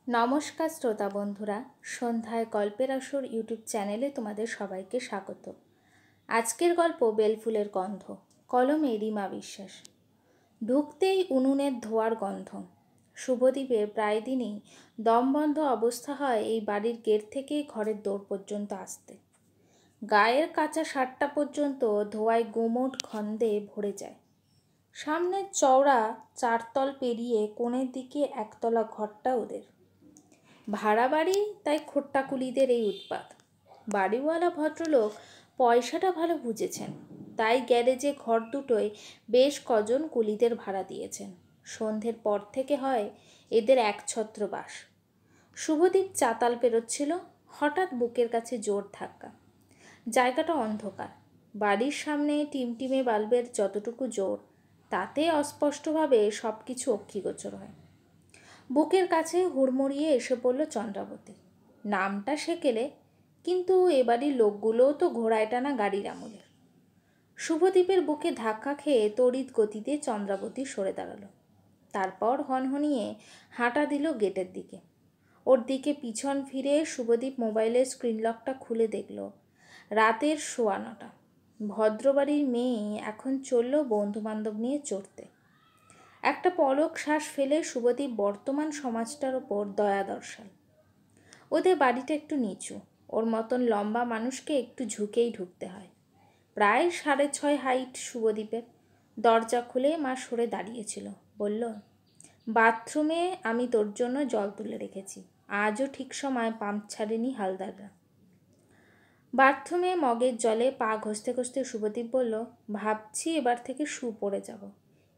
নমস্কার শ্রোতা বন্ধুরা, সন্ধ্যায় গল্পের আসর ইউটিউব চ্যানেলে তোমাদের সবাইকে স্বাগত। আজকের গল্প বেলফুলের গন্ধ, কলমে রিমা বিশ্বাস। ঢুকতেই উনুনের ধোয়ার গন্ধ। শুভদ্বীপের প্রায় দিনই দমবন্ধ অবস্থা হয় এই বাড়ির গেট থেকে ঘরের দৌড় পর্যন্ত আসতে। গায়ের কাঁচা শার্টটা পর্যন্ত ধোয়ায় গুমোট গন্ধে ভরে যায়। সামনের চওড়া চারতল পেরিয়ে কোণের দিকে একতলা ঘরটা ওদের। ভাড়া বাড়ি, তাই খোট্টাকুলিদের এই উৎপাত। বাড়িওয়ালা ভদ্রলোক পয়সাটা ভালো বুঝেছেন, তাই গ্যারেজে ঘর দুটোয় বেশ কজন কুলিদের ভাড়া দিয়েছেন। সন্ধ্যের পর থেকে হয় এদের একছত্র বাস। শুভদ্বীপ চাতাল পেরোচ্ছিল, হঠাৎ বুকের কাছে জোর ধাক্কা। জায়গাটা অন্ধকার। বাড়ির সামনে টিমটিমে বাল্বের যতটুকু জোর, তাতে অস্পষ্টভাবে সব কিছু অক্ষিগোচর হয়। বুকের কাছে হুড়মুড়িয়ে এসে পড়ল চন্দ্রাবতী। নামটা সেকেলে, কিন্তু এবাড়ির লোকগুলোও তো ঘোড়ায় টানা গাড়ির আমলের। শুভদ্বীপের বুকে ধাক্কা খেয়ে তড়িৎ গতিতে চন্দ্রাবতী সরে দাঁড়ালো। তারপর হনহনিয়ে হাঁটা দিল গেটের দিকে। ওর দিকে পিছন ফিরে শুভদ্বীপ মোবাইলের স্ক্রিন লকটা খুলে দেখল রাতের 9:15। ভদ্রবাড়ির মেয়ে এখন চলল বন্ধুবান্ধব নিয়ে চড়তে। একটা পলক শ্বাস ফেলে শুভদ্বীপ বর্তমান সমাজটার ওপর দয়া দর্শাল। ওদের বাড়িটা একটু নিচু, ওর মতন লম্বা মানুষকে একটু ঝুঁকেই ঢুকতে হয়। প্রায় 6.5 হাইট শুভদ্বীপের। দরজা খুলে মা সরে দাঁড়িয়েছিল, বলল, বাথরুমে আমি তোর জন্য জল তুলে রেখেছি, আজও ঠিক সময় পাম্প ছাড়েনি হালদাররা। বাথরুমে মগের জলে পা ঘষতে ঘষতে শুভদ্বীপ বলল, ভাবছি এবার থেকে শু পরে যাব।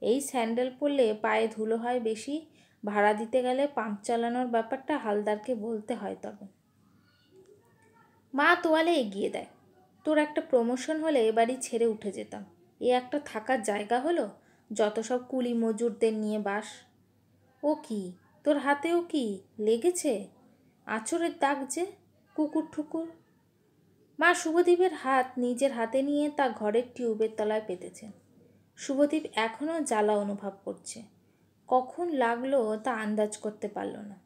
এই স্যান্ডেল পরলে পায়ে ধুলো হয় বেশি, ভাড়া দিতে গেলে পাম্প চালানোর ব্যাপারটা হালদারকে বলতে হয়। তবে মা তোয়ালে এগিয়ে দেয়, তোর একটা প্রমোশন হলে এবারই ছেড়ে উঠে যেতাম। এ একটা থাকার জায়গা হলো, যত সব কুলি মজুরদের নিয়ে বাস। ও কি, তোর হাতেও কি লেগেছে? আঁচড়ের দাগ যে, কুকুর ঠুকুর। মা শুভদ্বীপের হাত নিজের হাতে নিয়ে তা ঘরের টিউবের তলায় পেতেছেন। শুভদ্বীপ এখনও জ্বালা অনুভব করছে। কখন লাগলো তা আন্দাজ করতে পারল না।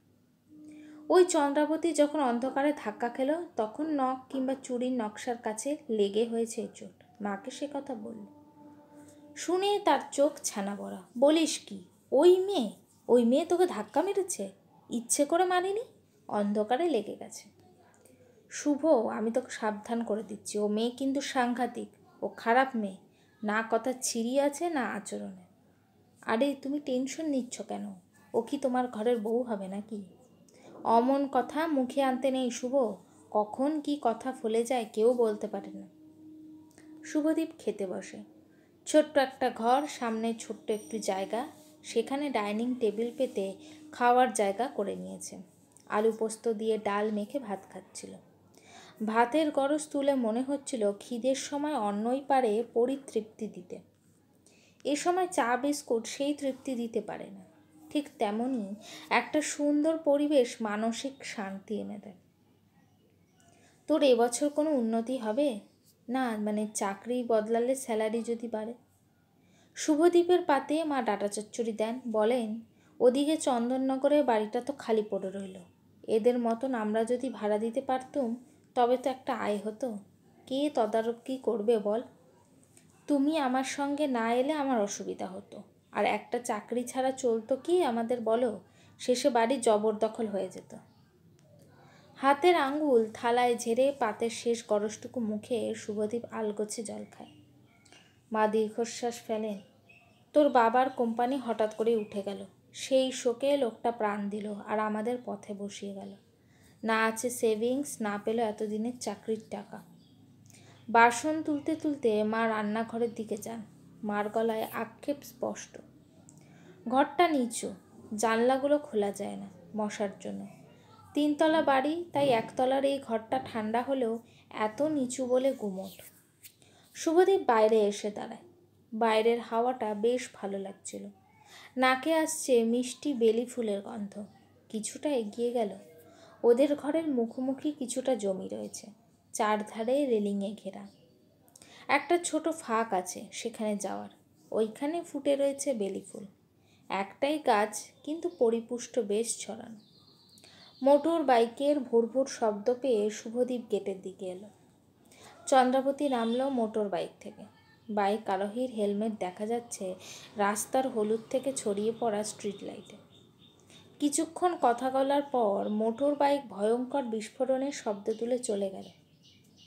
ওই চন্দ্রাবতী যখন অন্ধকারে ধাক্কা খেল, তখন নখ কিংবা চুড়ির নকশার কাছে লেগে হয়েছে চোট। মাকে সে কথা বলল। শুনে তার চোখ ছানা বড়া। বলিস কি, ওই মেয়ে তোকে ধাক্কা মেরেছে? ইচ্ছে করে মারিনি, অন্ধকারে লেগে গেছে। শুভ, আমি তোকে সাবধান করে দিচ্ছি, ও মেয়ে কিন্তু সাংঘাতিক। ও খারাপ মেয়ে, না কথা ছিঁড়ি আছে না আচরণে। আরে তুমি টেনশন নিচ্ছ কেন? ও কি তোমার ঘরের বউ হবে নাকি? অমন কথা মুখে আনতে নেই শুভ, কখন কি কথা ফলে যায় কেউ বলতে পারে না। শুভদ্বীপ খেতে বসে। ছোট্ট একটা ঘর, সামনে ছোট্ট একটু জায়গা, সেখানে ডাইনিং টেবিল পেতে খাওয়ার জায়গা করে নিয়েছে। আলু পোস্ত দিয়ে ডাল মেখে ভাত খাচ্ছিল। ভাতের গরজ তুলে মনে হচ্ছিল খিদের সময় অন্নই পারে পরিতৃপ্তি দিতে। এ সময় চা বিস্কুট সেই তৃপ্তি দিতে পারে না। ঠিক তেমনই একটা সুন্দর পরিবেশ মানসিক শান্তি এনে দেয়। তোর এবছর কোনো উন্নতি হবে না? চাকরি বদলালে স্যালারি যদি বাড়ে। শুভদ্বীপের পাতে মা ডাটা চচ্চড়ি দেন, বলেন, ওদিকে চন্দননগরে বাড়িটা তো খালি পড়ে রইল। এদের মতন আমরা যদি ভাড়া দিতে পারতুম, তবে তো একটা আয় হতো। কে তদারকি করবে বল? তুমি আমার সঙ্গে না এলে আমার অসুবিধা হতো। আর একটা চাকরি ছাড়া চলতো কি আমাদের বলো? শেষে বাড়ি জবরদখল হয়ে যেত। হাতের আঙ্গুল থালায় ঝেড়ে পাতের শেষ গরজটুকু মুখে শুভদ্বীপ আলগোছে জল খায়। মা দীর্ঘশ্বাস ফেলেন। তোর বাবার কোম্পানি হঠাৎ করে উঠে গেল, সেই শোকে লোকটা প্রাণ দিল আর আমাদের পথে বসিয়ে গেল। না আছে সেভিংস, না পেল এতদিনের চাকরির টাকা। বাসন তুলতে তুলতে মা রান্নাঘরের দিকে যান। মার গলায় আক্ষেপ স্পষ্ট। ঘরটা নিচু, জানলাগুলো খোলা যায় না মশার জন্য। 3 তলা বাড়ি, তাই একতলার এই ঘরটা ঠান্ডা হলেও এত নিচু বলে গুমোট। শুভদ্বীপ বাইরে এসে দাঁড়ায়। বাইরের হাওয়াটা বেশ ভালো লাগছিল। নাকে আসছে মিষ্টি বেলি ফুলের গন্ধ। কিছুটা এগিয়ে গেল। ওদের ঘরের মুখোমুখি কিছুটা জমি রয়েছে, চারধারে রেলিংয়ে ঘেরা। একটা ছোট ফাঁক আছে সেখানে যাওয়ার। ওইখানে ফুটে রয়েছে বেলি ফুল। একটাই গাছ, কিন্তু পরিপুষ্ট বেশ ছড়ানো। মোটর বাইকের ভুর ভুর শব্দ পেয়ে শুভদীপ গেটের দিকে এলো। চন্দ্রাবতী নামলো মোটর বাইক থেকে। বাইক আরোহীর হেলমেট দেখা যাচ্ছে রাস্তার হলুদ থেকে ছড়িয়ে পড়া স্ট্রিট লাইটে। কিছুক্ষণ কথা বলার পর মোটর বাইক ভয়ঙ্কর বিস্ফোরণের শব্দ তুলে চলে গেল।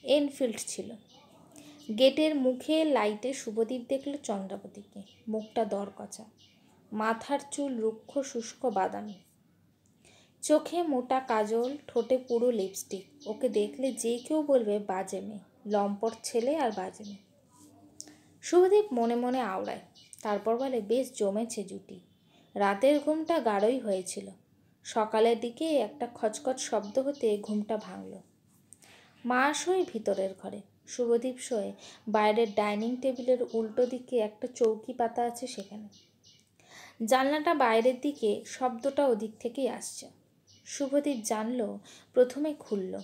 এনফিল্ড ছিল। গেটের মুখে লাইটে শুভদীপ দেখল চন্দ্রাবতীকে। মুখটা দরকচা, মাথার চুল রুক্ষ শুষ্ক বাদামি, চোখে মোটা কাজল, ঠোঁটে পুরো লিপস্টিক। ওকে দেখলে যে কেউ বলবে বাজে মেয়ে, লম্পট ছেলে আর বাজে মেয়ে। শুভদীপ মনে মনে আওড়ায়, তারপর বলে বেশ জমেছে জুটি। রাতের ঘুমটা গাঢ়ই হয়েছিল। সকালের দিকে একটা খচখচ শব্দ হতে ঘুমটা ভাঙল। মা শোয় ভিতরের ঘরে, শুভদীপ শোয় বাইরের ডাইনিং টেবিলের উল্টো দিকে একটা চৌকি পাতা আছে সেখানে। জানলাটা বাইরের দিকে, শব্দটা ওদিক থেকেই আসছে। শুভদীপ জানল, প্রথমে খুলল।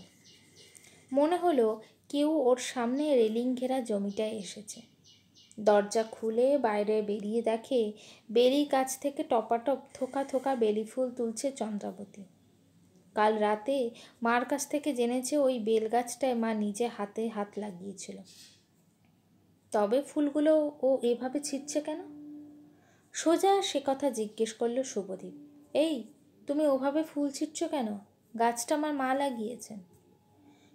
মনে হলো কেউ ওর সামনে রেলিং ঘেরা জমিটায় এসেছে। দরজা খুলে বাইরে বেরিয়ে দেখে বেলি গাছ থেকে টপাটপ থোকা থোকা বেলি ফুল তুলছে চন্দ্রাবতী। কাল রাতে মার কাছ থেকে জেনেছে ওই বেল গাছটায় মা নিজে হাতে হাত লাগিয়েছিল। তবে ফুলগুলো ও এভাবে ছিঁড়ছে কেন? সোজা সে কথা জিজ্ঞেস করল শুভদীপ। এই, তুমি ওভাবে ফুল ছিঁড়ছ কেন? গাছটা আমার মা লাগিয়েছেন।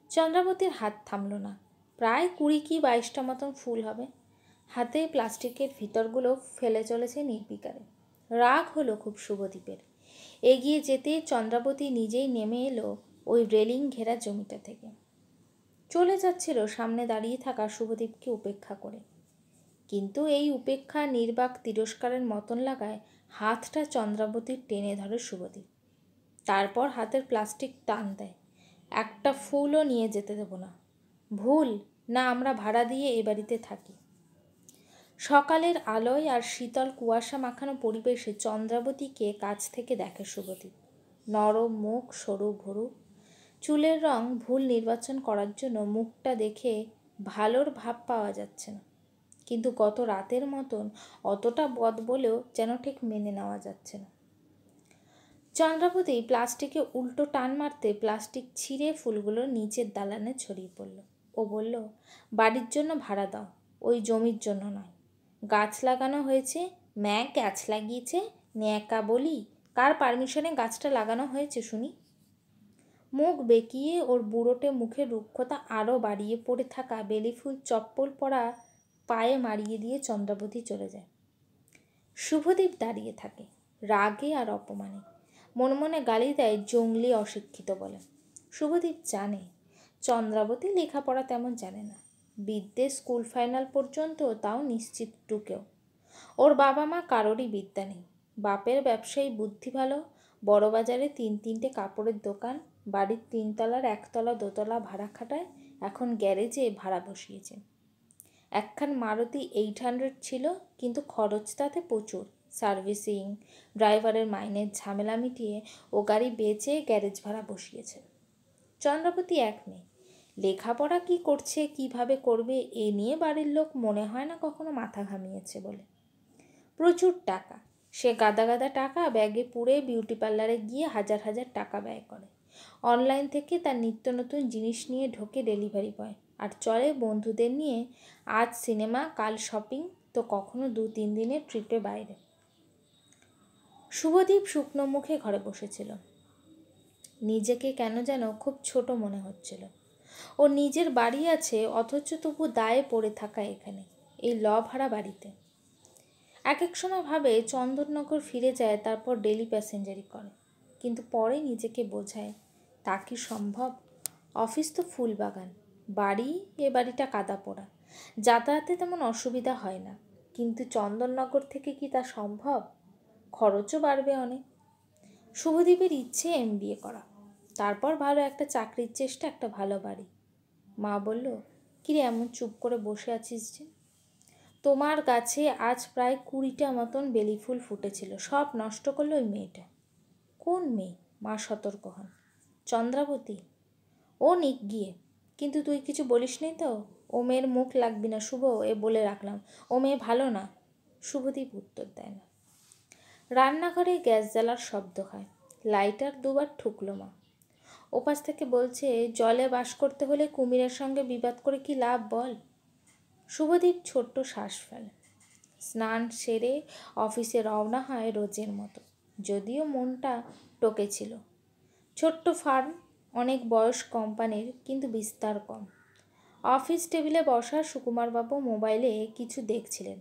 চন্দ্রাবতীর হাত থামল না। প্রায় 20 কি 22টা মতন ফুল হবে। হাতে প্লাস্টিকের ভিতরগুলো ফেলে চলেছে নির্বিকারে। রাগ হলো খুব শুভদীপের। এগিয়ে যেতে চন্দ্রাবতী নিজেই নেমে এলো ওই রেলিং ঘেরা জমিটা থেকে। চলে যাচ্ছিল সামনে দাঁড়িয়ে থাকা শুভদীপকে উপেক্ষা করে। কিন্তু এই উপেক্ষা নির্বাক তিরস্কারের মতন লাগায় হাতটা চন্দ্রাবতীর টেনে ধরে শুভদীপ। তারপর হাতের প্লাস্টিক টান দেয়। একটা ফুলও নিয়ে যেতে দেব না। ভুল না, আমরা ভাড়া দিয়ে এ বাড়িতে থাকি। সকালের আলোয় আর শীতল কুয়াশা মাখানো পরিবেশে চন্দ্রাবতীকে কাছ থেকে দেখে শুভদীপ। নরম মুখ, সরু ভরু, চুলের রং ভুল নির্বাচন করার জন্য মুখটা দেখে ভালোর ভাব পাওয়া যাচ্ছে না। কিন্তু গত রাতের মতন অতটা বদ বলেও যেন ঠিক মেনে নেওয়া যাচ্ছে না। চন্দ্রাবতী প্লাস্টিকে উল্টো টান মারতে প্লাস্টিক ছিঁড়ে ফুলগুলো নিচের দালানে ছড়িয়ে পড়ল। ও বলল, বাড়ির জন্য ভাড়া দাও, ওই জমির জন্য নয়। গাছ লাগানো হয়েছে, ম্যাক গাছ লাগিয়েছে, ন্যাকা বলি, কার পারমিশনে গাছটা লাগানো হয়েছে শুনি? মুখ বেঁকিয়ে ওর বুড়োটে মুখের রুক্ষতা আরও বাড়িয়ে পড়ে থাকা বেলি ফুল চপ্পল পরা পায়ে মারিয়ে দিয়ে চন্দ্রাবতী চলে যায়। শুভদীপ দাঁড়িয়ে থাকে, রাগে আর অপমানে। মনে মনে গালি দেয় জঙ্গলি অশিক্ষিত বলে। শুভদীপ জানে চন্দ্রাবতী লেখাপড়া তেমন জানে না। বিদ্যে স্কুল ফাইনাল পর্যন্ত, তাও নিশ্চিত টুকেও। ওর বাবা মা কারোরই বিদ্যা নেই। বাপের ব্যবসায়ী বুদ্ধি ভালো, বড় বাজারে 3-3টে কাপড়ের দোকান, বাড়ির 3 তলার 1 তলা 2 তলা ভাড়া খাটায়, এখন গ্যারেজে ভাড়া বসিয়েছে। একখান মারুতি 800 ছিল, কিন্তু খরচ তাতে প্রচুর। সার্ভিসিং, ড্রাইভারের মাইনের ঝামেলা মিটিয়ে ও গাড়ি বেচে গ্যারেজ ভাড়া বসিয়েছে। চন্দ্রাবতী এক মেয়ে, লেখাপড়া কি করছে, কিভাবে করবে এ নিয়ে বাড়ির লোক মনে হয় না কখনো মাথা ঘামিয়েছে বলে। প্রচুর টাকা, সে গাদা গাদা টাকা ব্যাগে পুরে বিউটি পার্লারে গিয়ে হাজার হাজার টাকা ব্যয় করে। অনলাইন থেকে তার নিত্য নতুন জিনিস নিয়ে ঢোকে ডেলিভারি বয়, আর চলে বন্ধুদের নিয়ে আজ সিনেমা, কাল শপিং, তো কখনো 2-3 দিনের ট্রিপে বাইরে। শুভদীপ শুকনো মুখে ঘরে বসেছিল। নিজেকে কেন যেন খুব ছোট মনে হচ্ছিল। ও নিজের বাড়ি আছে, অথচ তবু দায়ে পড়ে থাকা এখানে, এই ভাড়া বাড়িতে। এক এক সময় ভাবে চন্দননগর ফিরে যায়, তারপর ডেলি প্যাসেঞ্জারি করে। কিন্তু পরে নিজেকে বোঝায়, তা কি সম্ভব? অফিস তো ফুলবাগান, বাড়ি, এ বাড়িটা কাদা পোড়া, যাতায়াতে তেমন অসুবিধা হয় না। কিন্তু চন্দননগর থেকে কি তা সম্ভব? খরচও বাড়বে অনেক। শুভদীপের ইচ্ছে MBA করা, তারপর ভালো একটা চাকরির চেষ্টা, একটা ভালো বাড়ি। মা বলল, কিরে এমন চুপ করে বসে আছিস যে? তোমার গাছে আজ প্রায় 20টা মতন বেলি ফুল ফুটেছিল, সব নষ্ট করলো ওই মেয়েটা। কোন মেয়ে? মা সতর্ক হন। চন্দ্রাবতী। ও নিক গিয়ে, কিন্তু তুই কিছু বলিস নি তো? ও মেয়ের মুখ লাগবি না শুভ, এ বলে রাখলাম। ও মেয়ে ভালো না। শুভদীপ উত্তর দেয় না। রান্নাঘরে গ্যাস জ্বালার শব্দ হয়। লাইটার দুবার ঠুকলো মা। ওপাশ থেকে বলছে, জলে বাস করতে হলে কুমিরের সঙ্গে বিবাদ করে কি লাভ বল। শুভদীপ ছোট্ট শ্বাস ফেলে। স্নান সেরে অফিসে রওনা হয় রোজের মতো, যদিও মনটা টকেছিল। ছোট্ট ফার্ম, অনেক বয়স কোম্পানির, কিন্তু বিস্তার কম। অফিস টেবিলে বসা সুকুমারবাবু মোবাইলে কিছু দেখছিলেন।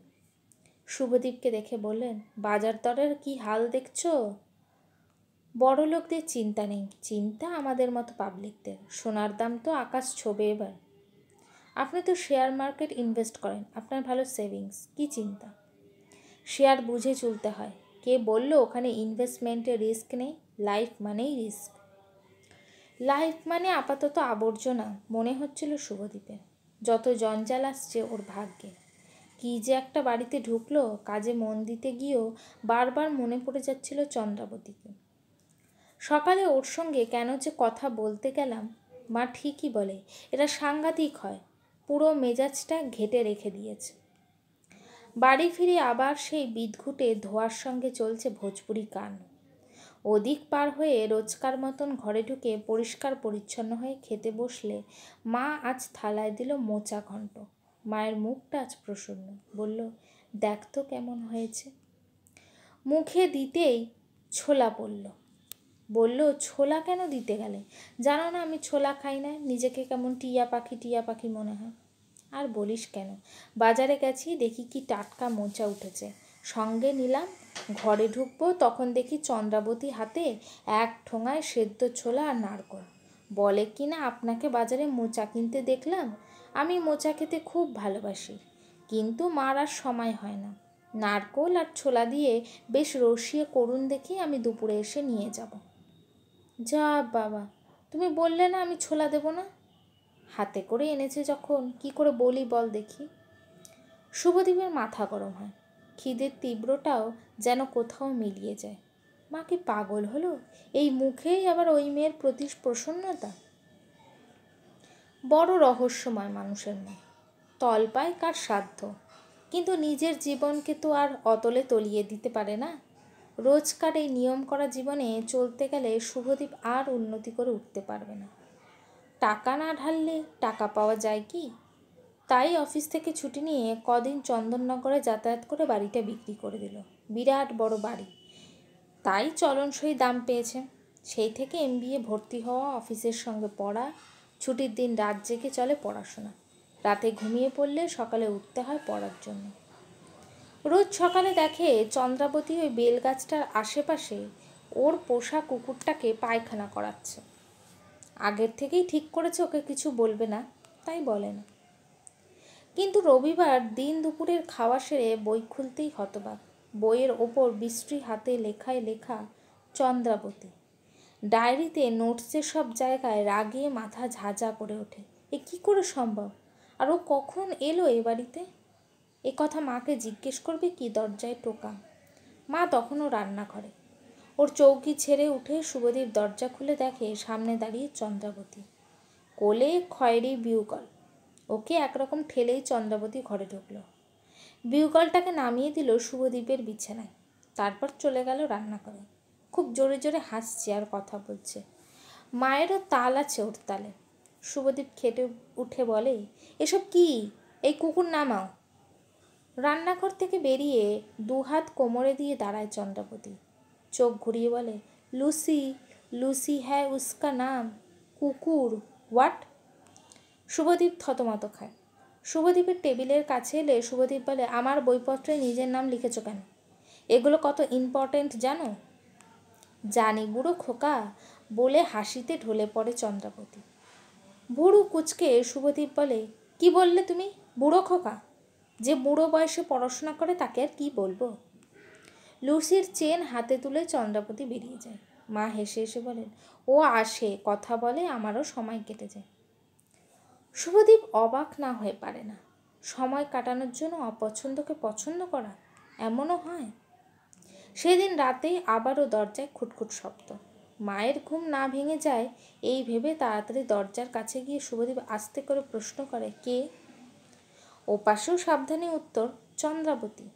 শুভদীপকে দেখে বললেন, বাজার দরের কি হাল দেখছো? বড় লোকদের চিন্তা নেই, চিন্তা আমাদের মতো পাবলিকদের। সোনার দাম তো আকাশ ছোঁবে এবার। আপনি তো শেয়ার মার্কেট ইনভেস্ট করেন, আপনার ভালো সেভিংস, কি চিন্তা? শেয়ার বুঝে চলতে হয়। কে বলল ওখানে ইনভেস্টমেন্টে রিস্ক নেই? লাইফ মানেই রিস্ক। লাইফ মানে আপাতত আবর্জনা মনে হচ্ছিল শুভদীপের। যত জঞ্জাল আসছে ওর ভাগ্যে। কী যে একটা বাড়িতে ঢুকলো, কাজে মন দিতে গিয়েও বারবার মনে পড়ে যাচ্ছিল চন্দ্রাবতীকে। সকালে ওর সঙ্গে কেন যে কথা বলতে গেলাম, মা ঠিকই বলে এটা সাংঘাতিক হয়, পুরো মেজাজটা ঘেঁটে রেখে দিয়েছে। বাড়ি ফিরে আবার সেই বিদঘুটে ধোয়ার সঙ্গে চলছে ভোজপুরি গান। ওদিক পার হয়ে রোজকার মতন ঘরে ঢুকে পরিষ্কার পরিচ্ছন্ন হয়ে খেতে বসলে মা আজ থালায় দিল মোচা ঘণ্ট। মায়ের মুখটা আজ প্রসন্ন। বলল, দেখ তো কেমন হয়েছে। মুখে দিতেই ছোলা পড়ল। বলল, ছোলা কেন দিতে গেলে? জানো না আমি ছোলা খাই না, নিজেকে কেমন টিয়া পাখি মনে হয়। আর বলিস কেন, বাজারে গেছি, দেখি কি টাটকা মোচা উঠেছে, সঙ্গে নিলাম। ঘরে ঢুকবো, তখন দেখি চন্দ্রাবতী হাতে এক ঠোঙায় সেদ্ধ ছোলা আর নারকোল। বলে কি না, আপনাকে বাজারে মোচা কিনতে দেখলাম। আমি মোচা খেতে খুব ভালোবাসি, কিন্তু মার আর সময় হয় না। নারকোল আর ছোলা দিয়ে বেশ রসিয়ে করুন দেখি, আমি দুপুরে এসে নিয়ে যাব। যা বাবা, তুমি বললে না আমি ছোলা দেব না? হাতে করে এনেছে যখন কি করে বলি বল দেখি। শুভদীপের মাথা গরম হয়। খিদের তীব্রটাও যেন কোথাও মিলিয়ে যায়। মা কি পাগল হলো? এই মুখেই আবার ওই মেয়ের প্রতি প্রসন্নতা। বড় রহস্যময় মানুষের মন। তল পায় কার সাধ্য, কিন্তু নিজের জীবনকে তো আর অতলে তলিয়ে দিতে পারে না। রোজকার এই নিয়ম করা জীবনে চলতে গেলে শুভদীপ আর উন্নতি করে উঠতে পারবে না। টাকা না ঢাললে টাকা পাওয়া যায় কি? তাই অফিস থেকে ছুটি নিয়ে কদিন চন্দননগরে যাতায়াত করে বাড়িটা বিক্রি করে দিল। বিরাট বড় বাড়ি, তাই চলনসই দাম পেয়েছে। সেই থেকে MBA ভর্তি হওয়া, অফিসের সঙ্গে পড়া, ছুটির দিন রাত জেগে চলে পড়াশোনা। রাতে ঘুমিয়ে পড়লে সকালে উঠতে হয় পড়ার জন্য। রোজ সকালে দেখে চন্দ্রাবতী ওই বেলগাছটার আশেপাশে ওর পোষা কুকুরটাকে পায়খানা করাচ্ছে। আগের থেকেই ঠিক করেছে ওকে কিছু বলবে না, তাই বলে না। কিন্তু রবিবার দিন দুপুরের খাওয়া সেরে বই খুলতেই হতবাক। বইয়ের ওপর বিশ্রী হাতে লেখায় লেখা চন্দ্রাবতী। ডায়েরিতে নোটসের সব জায়গায় রাগে মাথা ঝাঁঝা করে ওঠে। এ কী করে সম্ভব? আর ও কখন এলো এ বাড়িতে? এ কথা মাকে জিজ্ঞেস করবে কি? দরজায় টোকা। মা তখনও রান্নাঘরে। ওর চৌকি ছেড়ে উঠে শুভদীপ দরজা খুলে দেখে সামনে দাঁড়িয়ে চন্দ্রাবতী, কোলে খয়েরি বিউগল। ওকে একরকম ঠেলেই চন্দ্রাবতী ঘরে ঢুকলো। বিউগলটাকে নামিয়ে দিল শুভদীপের বিছানায়, তারপর চলে গেল রান্নাঘরে। খুব জোরে জোরে হাসছে আর কথা বলছে। মায়েরও তাল আছে ওর তালে। শুভদীপ খেটে উঠে বলে, এসব কি? এই কুকুর নামাও। রান্নাঘর থেকে বেরিয়ে দুহাত কোমরে দিয়ে দাঁড়ায় চন্দ্রাবতী। চোখ ঘুরিয়ে বলে, লুসি, লুসি হ্যায় উসকা নাম। কুকুর? হোয়াট? শুভদীপ থতমত খায়। শুভদীপের টেবিলের কাছে এলে শুভদীপ বলে, আমার বইপত্রে নিজের নাম লিখেছ কেন? এগুলো কত ইম্পর্ট্যান্ট জানো? জানি বুড়ো খোকা, বলে হাসিতে ঢলে পড়ে চন্দ্রাবতী। বুড়ো কুচকে শুভদীপ বলে, কি বললে তুমি? বুড়ো খোকা? যে বুড়ো বয়সে পড়াশোনা করে তাকে আর কি বলবো? লুসির চেন হাতে তুলে চন্দ্রাবতী বেরিয়ে যায়। মা হেসে হেসে বলেন, ও আসে, কথা বলে, আমারও সময় কেটে যায়। শুভদীপ অবাক না হয়ে পারে না। সময় কাটানোর জন্য অপছন্দকে পছন্দ করা, এমনও হয়? সেদিন রাতেই আবারও দরজায় খুটখুট শব্দ। মায়ের ঘুম না ভেঙে যায় এই ভেবে তাড়াতাড়ি দরজার কাছে গিয়ে শুভদীপ আস্তে করে প্রশ্ন করে, কে? ওপাশেও সাবধানী উত্তর, চন্দ্রাবতী।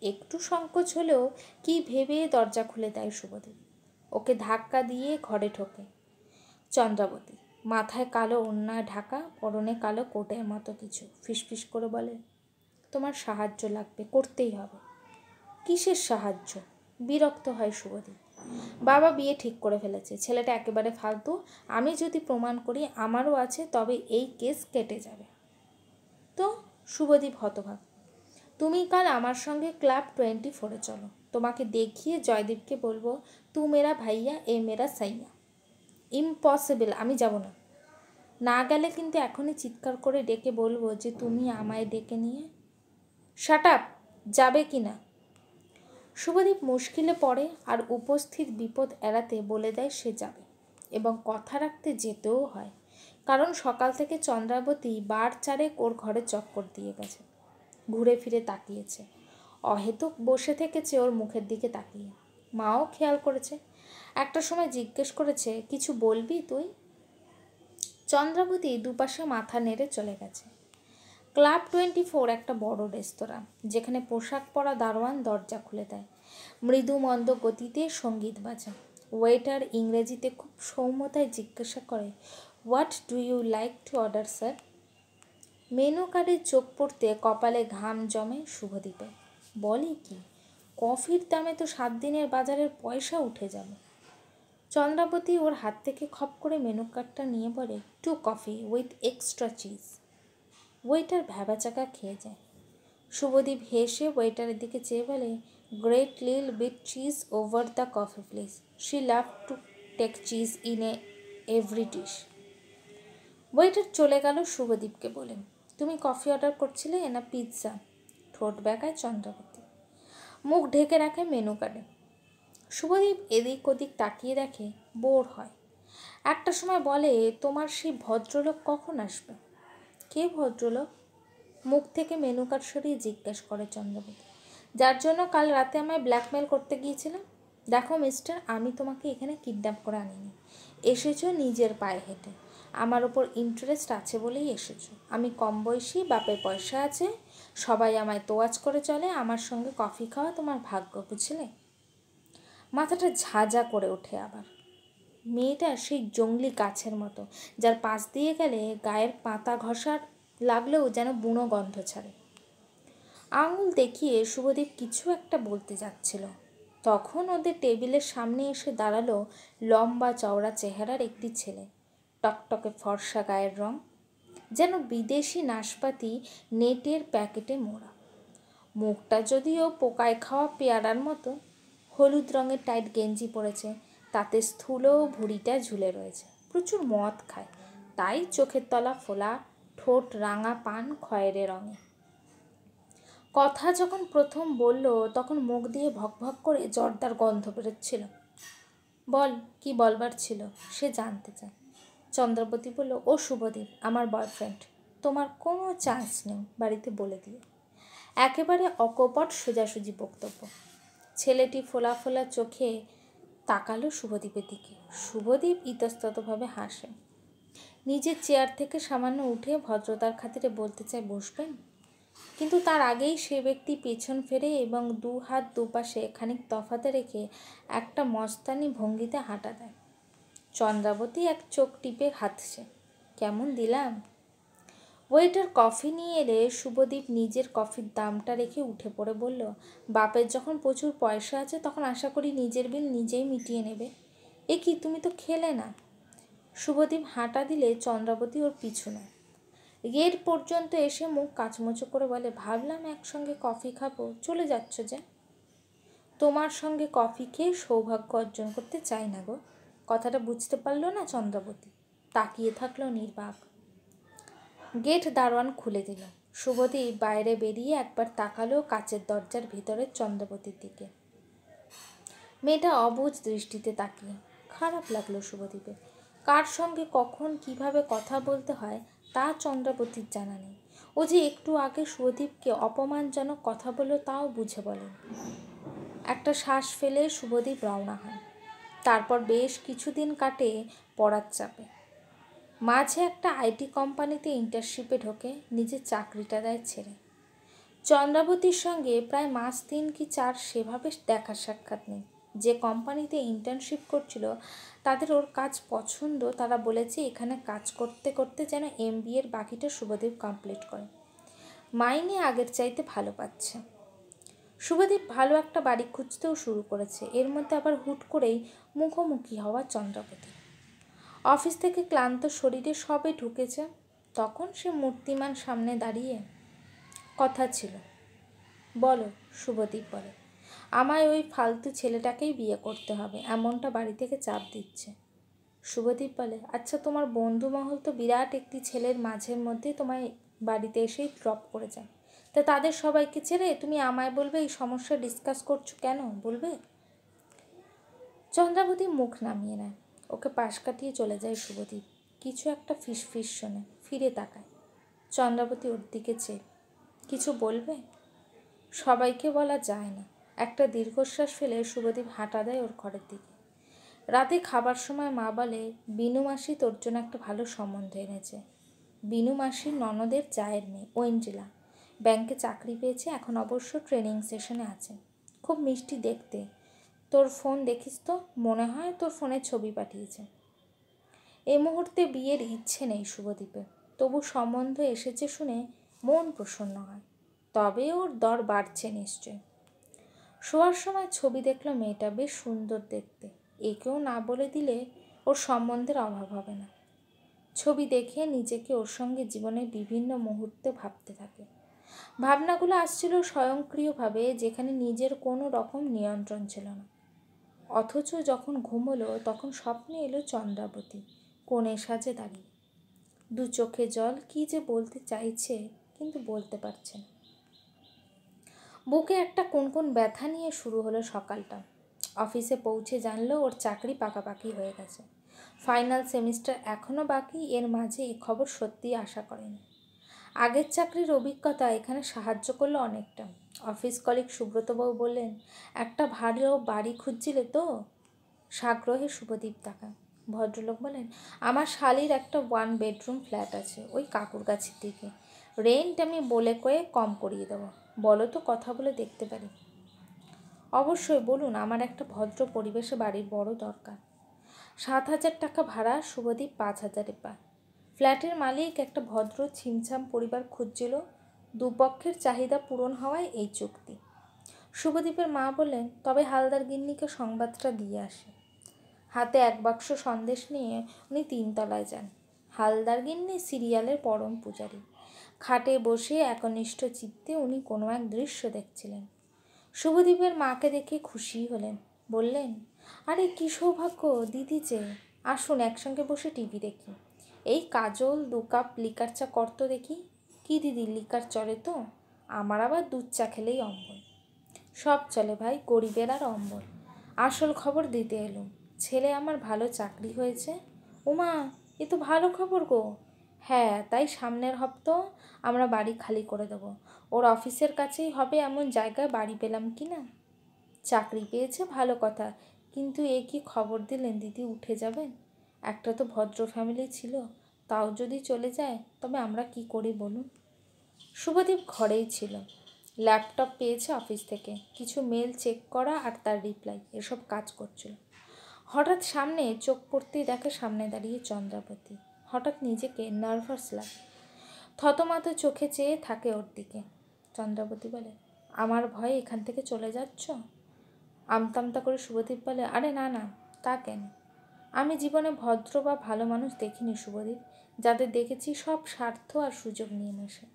একটু সংকোচ হলেও কি ভেবে দরজা খুলে দেয় শুভদীপ। ওকে ধাক্কা দিয়ে ঘরে ঢোকে। চন্দ্রাবতী মাথায় কালো ওড়নায় ঢাকা, পরনে কালো কোটের মতো কিছু, ফিসফিস করে বলে, তোমার সাহায্য লাগবে, করতেই হবে। কিসের সাহায্য? বিরক্ত হয় শুভদীপ। বাবা বিয়ে ঠিক করে ফেলেছে, ছেলেটা একেবারে ফালতু। আমি যদি প্রমাণ করি আমারও আছে, তবে এই কেস কেটে যাবে। তো? শুভদীপ হতভাগ। তুমি কাল আমার সঙ্গে ক্লাব 24-এ চলো। তোমাকে দেখিয়ে জয়দীপকে বলবো, তু মেরা ভাইয়া এ মেরা সাইয়া। ইম্পসিবল, আমি যাব না। না গেলে কিন্তু এখনই চিৎকার করে ডেকে বলবো যে তুমি আমায় ডেকে নিয়ে। শাট আপ, যাবে কি না? শুভদীপ মুশকিলে পড়ে আর উপস্থিত বিপদ এড়াতে বলে দেয় সে যাবে, এবং কথা রাখতে যেতেও হয়, কারণ সকাল থেকে চন্দ্রাবতী বার চারেক ওর ঘরে চক্কর দিয়ে গেছে, ঘুরে ফিরে তাকিয়েছে, অহেতুক বসে থেকেছে ওর মুখের দিকে তাকিয়ে। মাও খেয়াল করেছে, একটা সময় জিজ্ঞেস করেছে, কিছু বলবি তুই? চন্দ্রাবতী দুপাশে মাথা নেড়ে চলে গেছে। ক্লাব 24 একটা বড় রেস্তোরাঁ, যেখানে পোশাক পরা দারোয়ান দরজা খুলে দেয়, মৃদু মন্দ গতিতে সঙ্গীত বাজে। ওয়েটার ইংরেজিতে খুব সৌম্যতায় জিজ্ঞাসা করে, what do you like to order sir? Menu কার্ডে চোখ পড়তে কপালে ঘাম জমে শুভদীপে। বলে কি, কফির দামে তো 7 দিনের বাজারের পয়সা উঠে যাবে। চন্দ্রাবতী ওর হাত থেকে খপ করে মেনু কার্ডটা নিয়ে বলে, 2 coffee with extra cheese. Waiter ভ্যাবাচাকা খেয়ে যায়। শুভদীপ হেসে ওয়েটারের দিকে চেয়ে বলে, গ্রেট লিল bit cheese over the coffee please. She love to take cheese in every dish. Waiter চলে গেল শুভদীপকে বলে, তুমি কফি অর্ডার করছিলে না পিৎজা? ঠোঁট বেঁকায় চন্দ্রাবতী, মুখ ঢেকে রাখে মেনু কার্ডে। শুভদীপ এদিক ওদিক তাকিয়ে দেখে, বোর হয়। একটা সময় বলে, তোমার সেই ভদ্রলোক কখন আসবে? কে ভদ্রলোক? মুখ থেকে মেনু কার্ড সরিয়ে জিজ্ঞেস করে চন্দ্রাবতী। যার জন্য কাল রাতে আমায় ব্ল্যাকমেল করতে গিয়েছিলাম। দেখো মিস্টার, আমি তোমাকে এখানে কিডন্যাপ করে আনিনি, এসেছো নিজের পায়ে হেঁটে। আমার ওপর ইন্টারেস্ট আছে বলেই এসেছো। আমি কম বয়সী, বাপের পয়সা আছে, সবাই আমায় তোয়াজ করে চলে, আমার সঙ্গে কফি খাওয়া তোমার ভাগ্য, বুঝলে? মাথাটা ঝাঁঝা করে ওঠে আবার। মেয়েটা সেই জংলি গাছের মতো, যার পাশ দিয়ে গেলে গায়ের পাতা ঘষার লাগলেও যেন বুনো গন্ধ ছাড়ে। আঙুল দেখিয়ে শুভদীপ কিছু একটা বলতে যাচ্ছিল, তখন ওদের টেবিলের সামনে এসে দাঁড়ালো লম্বা চওড়া চেহারার একটি ছেলে, টকটকে ফর্সা গায়ের রং, যেন বিদেশি নাশপাতি নেটের প্যাকেটে মোড়া। মুখটা যদিও পোকায় খাওয়া পেয়ারার মতো। হলুদ রঙের টাইট গেঞ্জি পরেছে, তাতে স্থূল ভুঁড়িটা ঝুলে রয়েছে। প্রচুর মদ খায়, তাই চোখের তলা ফোলা, ঠোঁট রাঙা, পান খয়েরে রঙে। কথা যখন প্রথম বলল তখন মুখ দিয়ে ভকভক করে জর্দার গন্ধ বেরোচ্ছিল। বল, কি বলবার ছিল? সে জানতে চায়। চন্দ্রাবতী বলল, ও শুভদীপ, আমার বয়ফ্রেন্ড। তোমার কোনো চান্স নেই, বাড়িতে বলে দিও। একেবারে অকপট সোজাসুজি বক্তব্য। ছেলেটি ফোলা ফোলা চোখে তাকালো শুভদীপের দিকে। শুভদীপ ইতস্ততভাবে হাসে। নিজের চেয়ার থেকে সামান্য উঠে ভদ্রতার খাতিরে বলতে চায়, বসবেন? কিন্তু তার আগেই সে ব্যক্তি পেছন ফেরে এবং 2 হাত দুপাশে খানিক তফাতে রেখে একটা মস্তানি ভঙ্গিতে হাঁটা দেয়। চন্দ্রাবতী এক চোখ টিপে হাতছে, কেমন দিলাম? ওয়েটার কফি নিয়ে এলে শুভদীপ নিজের কফির দামটা রেখে উঠে পড়ে বলল, বাপের যখন প্রচুর পয়সা আছে তখন আশা করি নিজের বিল নিজেই মিটিয়ে নেবে। এ কি, তুমি তো খেলে না? শুভদীপ হাঁটা দিলে চন্দ্রাবতী ওর পিছু নেয়। গেট পর্যন্ত এসে মুখ কাচমোচো করে বলে, ভাবলাম একসঙ্গে কফি খাবো, চলে যাচ্ছ যে? তোমার সঙ্গে কফি খেয়ে সৌভাগ্য অর্জন করতে চাই না গো। কথাটা বুঝতে পারলো না চন্দ্রাবতী, তাকিয়ে থাকলো নির্বাক। গেট দারোয়ান খুলে দিল। শুভদীপ বাইরে বেরিয়ে একবার তাকালো কাচের দরজার ভিতরে চন্দ্রাবতীর দিকে। মেয়েটা অবুঝ দৃষ্টিতে তাকিয়ে। খারাপ লাগলো শুভদীপের। কার সঙ্গে কখন কিভাবে কথা বলতে হয় তা চন্দ্রাবতীর জানা নেই। ও যে একটু আগে শুভদীপকে অপমানজনক কথা বলল তাও বুঝে বলেন। একটা শ্বাস ফেলে শুভদীপ রওনা হয়। তারপর বেশ কিছুদিন কাটে পড়ার চাপে। মাঝে একটা আইটি কোম্পানিতে ইন্টার্নশিপে ঢোকে, নিজের চাকরিটা দেয় ছেড়ে। চন্দ্রাবতীর সঙ্গে প্রায় মাস 3 কি 4 সেভাবে দেখা সাক্ষাৎ নেই, যে কোম্পানিতে ইন্টার্নশিপ করছিল তাদের ওর কাজ পছন্দ। তারা বলেছে এখানে কাজ করতে করতে যেন MBA এর বাকিটা শুভদীপ কমপ্লিট করে। মাইনে আগের চাইতে ভালো পাচ্ছে। শুভদীপ ভালো একটা বাড়ি খুঁজতেও শুরু করেছে। এর মধ্যে আবার হুট করেই মুখোমুখি হওয়া চন্দ্রাবতী। অফিস থেকে ক্লান্ত শরীরে সবে ঢুকেছে, তখন সে মূর্তিমান সামনে দাঁড়িয়ে, কথা ছিল। বলো, শুভদীপ বলে। আমায় ওই ফালতু ছেলেটাকেই বিয়ে করতে হবে, এমনটা বাড়ি থেকে চাপ দিচ্ছে। শুভদীপ বলে, আচ্ছা তোমার বন্ধু মহল তো বিরাট একটি ছেলের মাঝের মধ্যে তোমায় বাড়িতে এসেই ড্রপ করে যায়, তা তাদের সবাইকে ছেড়ে তুমি আমায় বলবে এই সমস্যা ডিসকাস করছো কেন, বলবে? চন্দ্রাবতী মুখ নামিয়ে নেয়। ওকে পাশ কাটিয়ে চলে যায় শুভদীপ। কিছু একটা ফিসফিস শোনে, ফিরে তাকায়। চন্দ্রাবতী ওর দিকে চেয়ে, কিছু বলবে? সবাইকে বলা যায় না। একটা দীর্ঘশ্বাস ফেলে শুভদীপ হাঁটা দেয় ওর ঘরের দিকে। রাতে খাবার সময় মা বলে, বিনু মাসি তোর জন্য একটা ভালো সম্বন্ধ এনেছে। বিনু মাসির ননদের চায়ের মেয়ে ঐন্দ্রিলা, ব্যাংকে চাকরি পেয়েছে, এখন অবশ্য ট্রেনিং সেশনে আছে। খুব মিষ্টি দেখতে। তোর ফোন দেখিস তো, মনে হয় তোর ফোনে ছবি পাঠিয়েছে। এই মুহূর্তে বিয়ের ইচ্ছে নেই শুভদীপের, তবু সম্বন্ধ এসেছে শুনে মন প্রসন্ন হয়। তবে ওর দর বাড়ছে নিশ্চয়। শোয়ার সময় ছবি দেখলো মেয়েটা, বেশ সুন্দর দেখতে। একেও না বলে দিলে ওর সম্বন্ধের অভাব হবে না। ছবি দেখে নিজেকে ওর সঙ্গে জীবনের বিভিন্ন মুহূর্তে ভাবতে থাকে। ভাবনাগুলো আসছিল স্বয়ংক্রিয়ভাবে, যেখানে নিজের কোনো রকম নিয়ন্ত্রণ ছিল না। অথচ যখন ঘুম হলো তখন স্বপ্নে এলো চন্দ্রাবতী কোণে সাজে দাঁড়িয়ে। দু চোখে জল, কী যে বলতে চাইছে কিন্তু বলতে পারছে না। বুকে একটা কোন ব্যথা নিয়ে শুরু হলো সকালটা। অফিসে পৌঁছে জানলো ওর চাকরি পাকাপাকি হয়ে গেছে। ফাইনাল সেমিস্টার এখনও বাকি। এর মাঝে এ খবর সত্যিই আশা করেনি। আগের চাকরির অভিজ্ঞতা এখানে সাহায্য করলো অনেকটা। অফিস কলিগ সুব্রতবাবু বললেন, একটা ভালো বাড়ি খুঁজছিলে তো? সাগ্রহে শুভদীপ তাকায়। ভদ্রলোক বলেন, আমার শালির একটা 1 বেডরুম ফ্ল্যাট আছে ওই কাকুরগাছির দিকে। রেন্ট আমি বলে কয়ে কম করিয়ে দেবো। বলো তো, কথা বলে দেখতে পারি? অবশ্যই বলুন, আমার একটা ভদ্র পরিবেশে বাড়ির বড় দরকার। 7,000 টাকা ভাড়া, শুভদীপ 5,000-এ পায়। ফ্ল্যাটের মালিক একটা ভদ্র ছিমছাম পরিবার খুঁজছিল। দুপক্ষের চাহিদা পূরণ হওয়ায় এই চুক্তি। শুভদীপের মা বললেন, তবে হালদার গিন্নিকে সংবাদটা দিয়ে আসে। হাতে এক বাক্স সন্দেশ নিয়ে উনি 3 তলায় যান। হালদার গিন্নি সিরিয়ালের পরম পূজারী। খাটে বসে একনিষ্ঠ চিত্তে উনি কোনো এক দৃশ্য দেখছিলেন। শুভদীপের মাকে দেখে খুশি হলেন। বললেন, আরে কী সৌভাগ্য, দিদি যে, আসুন একসঙ্গে বসে টিভি দেখি। এই কাজল 2 কাপ লিকার চা করতো দেখি। কি দিদি, লিকার চলে তো? আমার আবার দুধ চা খেলেই অম্বল। সব চলে ভাই, গরিবের আর অম্বল। আসল খবর দিতে এলুম, ছেলে আমার ভালো চাকরি হয়েছে। ওমা, এ তো ভালো খবর গো। হ্যাঁ, তাই সামনের হপ্তাহ আমরা বাড়ি খালি করে দেবো। ওর অফিসের কাছেই হবে এমন জায়গায় বাড়ি পেলাম কি না। চাকরি পেয়েছে ভালো কথা, কিন্তু এ কি খবর দিলেন দিদি, উঠে যাবেন? একটা তো ভদ্র ফ্যামিলি ছিল, তাও যদি চলে যায় তবে আমরা কি করি বলুন? শুভদীপ ঘরেই ছিল। ল্যাপটপ পেয়েছে অফিস থেকে, কিছু মেল চেক করা আর তার রিপ্লাই, এসব কাজ করছিল। হঠাৎ সামনে চোখ পড়তেই দেখে সামনে দাঁড়িয়ে চন্দ্রাবতী। হঠাৎ নিজেকে নার্ভাস লাগে। থতমত চোখে চেয়ে থাকে ওর দিকে। চন্দ্রাবতী বলে, আমার ভয়ে এখান থেকে চলে যাচ্ছ? আমতামতা করে শুভদীপ বলে, আরে না না, তা কেন? আমি জীবনে ভদ্র বা ভালো মানুষ দেখিনি শুভদীপ। যাদের দেখেছি সব স্বার্থ আর সুযোগ নিয়ে মেশে।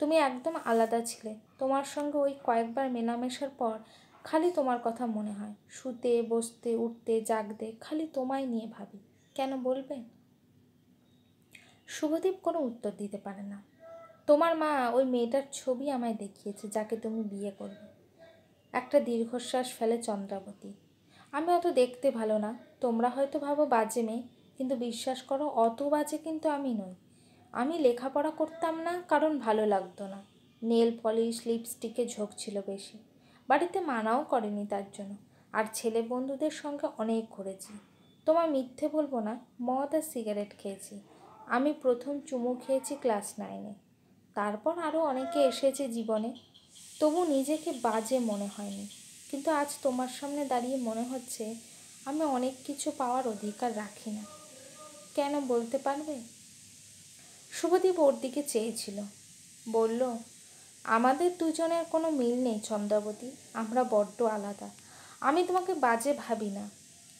তুমি একদম আলাদা ছিলে। তোমার সঙ্গে ওই কয়েকবার মেলামেশার পর খালি তোমার কথা মনে হয়। শুতে বসতে উঠতে জাগতে খালি তোমায় নিয়ে ভাবি। কেন বলবে? শুভদীপ কোনো উত্তর দিতে পারে না। তোমার মা ওই মেয়েটার ছবি আমায় দেখিয়েছে, যাকে তুমি বিয়ে করবে। একটা দীর্ঘশ্বাস ফেলে চন্দ্রাবতী। আমি অত দেখতে ভালো না, তোমরা হয়তো ভাবো বাজে মেয়ে, কিন্তু বিশ্বাস করো অত বাজে কিন্তু আমি নই। আমি লেখাপড়া করতাম না কারণ ভালো লাগতো না। নেল পলিশ লিপস্টিকে ঝোঁক ছিল বেশি। বাড়িতে মানাও করেনি তার জন্য। আর ছেলে বন্ধুদের সঙ্গে অনেক ঘুরেছি। তোমার মিথ্যে বলবো না, মদ আর সিগারেট খেয়েছি। আমি প্রথম চুমু খেয়েছি ক্লাস 9-এ। তারপর আরও অনেকে এসেছে জীবনে, তবু নিজেকে বাজে মনে হয়নি। কিন্তু আজ তোমার সামনে দাঁড়িয়ে মনে হচ্ছে আমি অনেক কিছু পাওয়ার অধিকার রাখি না। কেন বলতে পারবে? শুভদীপ ওর দিকে চেয়েছিল। বলল, আমাদের দুজনের কোনো মিল নেই চন্দ্রাবতী, আমরা বড্ড আলাদা। আমি তোমাকে বাজে ভাবি না,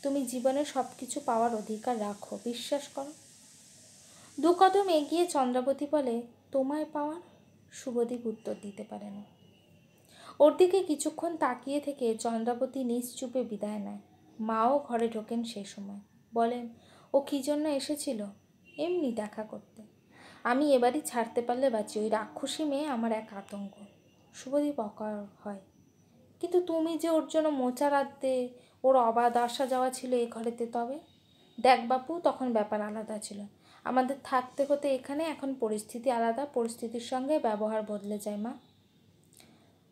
তুমি জীবনে সব কিছু পাওয়ার অধিকার রাখো, বিশ্বাস করো। দু কদম এগিয়ে চন্দ্রাবতী বলে, তোমায় পাওয়ার? শুভদীপ উত্তর দিতে পারে না। ওর দিকে কিছুক্ষণ তাকিয়ে থেকে চন্দ্রাবতী নিজ চুপে বিদায় নেয়। মাও ঘরে ঢোকেন সে সময়। বলেন, ও কী জন্য এসেছিল? এমনি দেখা করতে। আমি এবারই ছাড়তে পারলে বাঁচি, ওই রাক্ষসী মেয়ে আমার এক আতঙ্ক। শুভদীপ অকার হয়। কিন্তু তুমি যে ওর জন্য মোচা রাঁধতে, ওর অবাধ আসা যাওয়া ছিল এ ঘরেতে, তবে দেখ বাপু, তখন ব্যাপার আলাদা ছিল। আমাদের থাকতে হতে এখানে, এখন পরিস্থিতি আলাদা, পরিস্থিতির সঙ্গে ব্যবহার বদলে যায় মা।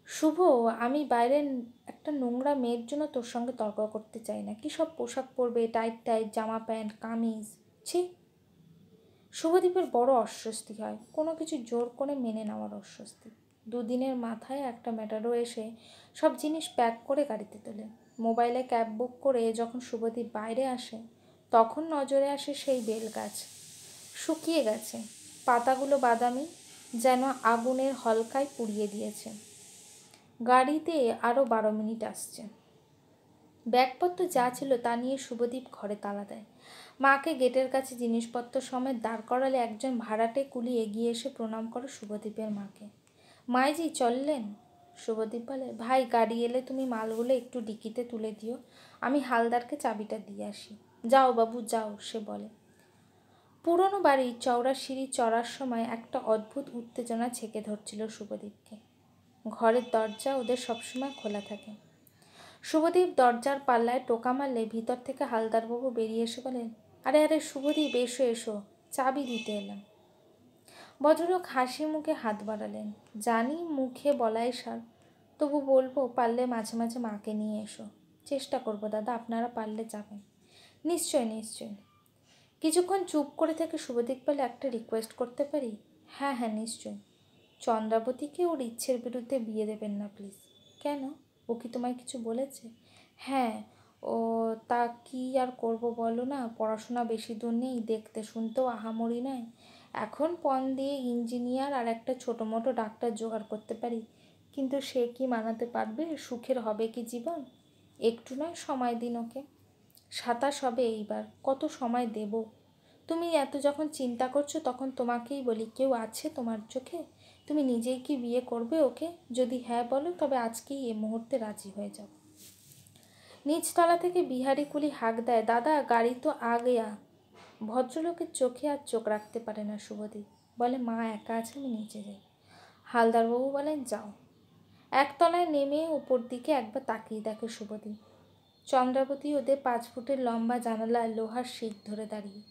শুভ, আমি বাইরের একটা নোংরা মেয়ের জন্য তোর সঙ্গে তর্ক করতে চাই না। কী সব পোশাক পরবে, টাইট টাইট জামা প্যান্ট কামিজ, ছি। শুভদীপের বড় অস্বস্তি হয়, কোনো কিছু জোর করে মেনে নেওয়ার অস্বস্তি। দুদিনের মাথায় একটা ম্যাটারও এসে সব জিনিস প্যাক করে গাড়িতে তোলে। মোবাইলে ক্যাব বুক করে যখন শুভদীপ বাইরে আসে, তখন নজরে আসে সেই বেল গাছ। শুকিয়ে গেছে, পাতাগুলো বাদামি, যেন আগুনের হলকায় পুড়িয়ে দিয়েছে। গাড়িতে আরও 12 মিনিট আসছে। ব্যাগপত্র যা ছিল তা নিয়ে শুভদীপ ঘরে তালা দেয়। মাকে গেটের কাছে জিনিসপত্র সমেত দাঁড় করালে একজন ভাড়াটে কুলি এগিয়ে এসে প্রণাম করে শুভদীপের মাকে। মাইজি চললেন? শুভদীপ বলে, ভাই গাড়ি এলে তুমি মালগুলো একটু ডিকিতে তুলে দিও, আমি হালদারকে চাবিটা দিয়ে আসি। যাও বাবু যাও, সে বলে। পুরনো বাড়ির চওড়া সিঁড়ি চড়ার সময় একটা অদ্ভুত উত্তেজনা ছেঁকে ধরছিল শুভদীপকে। ঘরের দরজা ওদের সবসময় খোলা থাকে। শুভদীপ দরজার পাল্লায় টোকা মারলে ভিতর থেকে হালদারবাবু বেরিয়ে এসে বলেন, আরে আরে শুভদীপ, এসো এসো, চাবি দিতে এলাম। ভদ্রলোক হাসি মুখে হাত বাড়ালেন। জানি মুখে বলাই সার, তবু বলবো, পারলে মাঝে মাঝে মাকে নিয়ে এসো। চেষ্টা করবো দাদা, আপনারা পারলে যাবেন। নিশ্চয় নিশ্চয়। কিছুক্ষণ চুপ করে থেকে শুভদীপ বলে, একটা রিকোয়েস্ট করতে পারি? হ্যাঁ হ্যাঁ নিশ্চয়। চন্দ্রাবতীকে ওর ইচ্ছের বিরুদ্ধে বিয়ে দেবেন না প্লিজ। কেন, ও কি তোমায় কিছু বলেছে? হ্যাঁ, ও তা কি আর করব বলো না, পড়াশোনা বেশি দূর নেই, দেখতে শুনতেও আহামরি নয়। এখন পণ দিয়ে ইঞ্জিনিয়ার আর একটা ছোটো মোটো ডাক্তার জোগাড় করতে পারি, কিন্তু সে কি মানাতে পারবে? সুখের হবে কি জীবন? একটু নয়, সময় দিন ওকে। 27 হবে এইবার, কত সময় দেব? তুমি এত যখন চিন্তা করছো, তখন তোমাকেই বলি, কেউ আছে তোমার চোখে? তুমি নিজেই কি বিয়ে করবে ওকে? যদি হ্যাঁ বলো, তবে আজকেই এ মুহূর্তে রাজি হয়ে যাও। নিচতলা থেকে বিহারি কুলি হাঁক দেয়, দাদা গাড়ি তো আ গেয়া। ভদ্রলোকের চোখে আর চোখ রাখতে পারে না শুভদীপ। বলে, মা একা আছে, আমি নিচে যাই। হালদারবাবু বলেন, যাও। একতলায় নেমে উপর দিকে একবার তাকিয়ে দেখে শুভদীপ। চন্দ্রাবতী ওদের 5 ফুটের লম্বা জানালায় লোহার শিক ধরে দাঁড়িয়ে।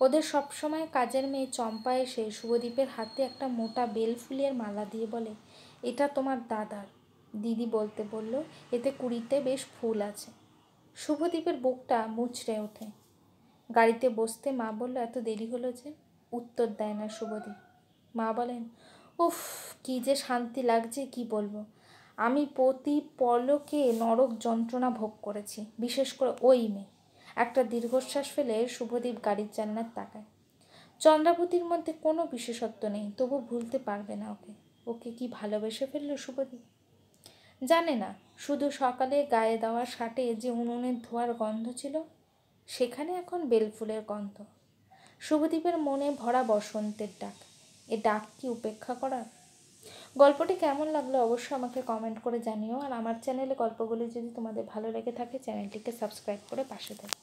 ওদের সবসময় কাজের মেয়ে চম্পা এসে শুভদীপের হাতে একটা মোটা বেল ফুলের মালা দিয়ে বলে, এটা তোমার দাদার। দিদি বলতে বলল, এতে 20তে বেশ ফুল আছে। শুভদীপের বুকটা মুচড়ে ওঠে। গাড়িতে বসতে মা বলল, এত দেরি হলো যে? উত্তর দেয় না শুভদীপ। মা বলেন, উফ, কী যে শান্তি লাগছে, কি বলবো। আমি প্রতি পলকে নরক যন্ত্রণা ভোগ করেছি, বিশেষ করে ওই মেয়ে। একটা দীর্ঘশ্বাস ফেলে শুভদীপ গাড়ির জানলার তাকায়। চন্দ্রাবতীর মধ্যে কোনো বিশেষত্ব নেই, তবু ভুলতে পারবে না ওকে। ওকে কি ভালোবেসে ফেললো শুভদীপ? জানে না, শুধু সকালে গায়ে দেওয়া শার্টে যে উনুনের ধোয়ার গন্ধ ছিল, সেখানে এখন বেলফুলের গন্ধ। শুভদীপের মনে ভরা বসন্তের ডাক। এ ডাক কি উপেক্ষা করার? গল্পটি কেমন লাগলো অবশ্যই আমাকে কমেন্ট করে জানিও। আর আমার চ্যানেলে গল্পগুলি যদি তোমাদের ভালো লেগে থাকে, চ্যানেলটিকে সাবস্ক্রাইব করে পাশে থেকো।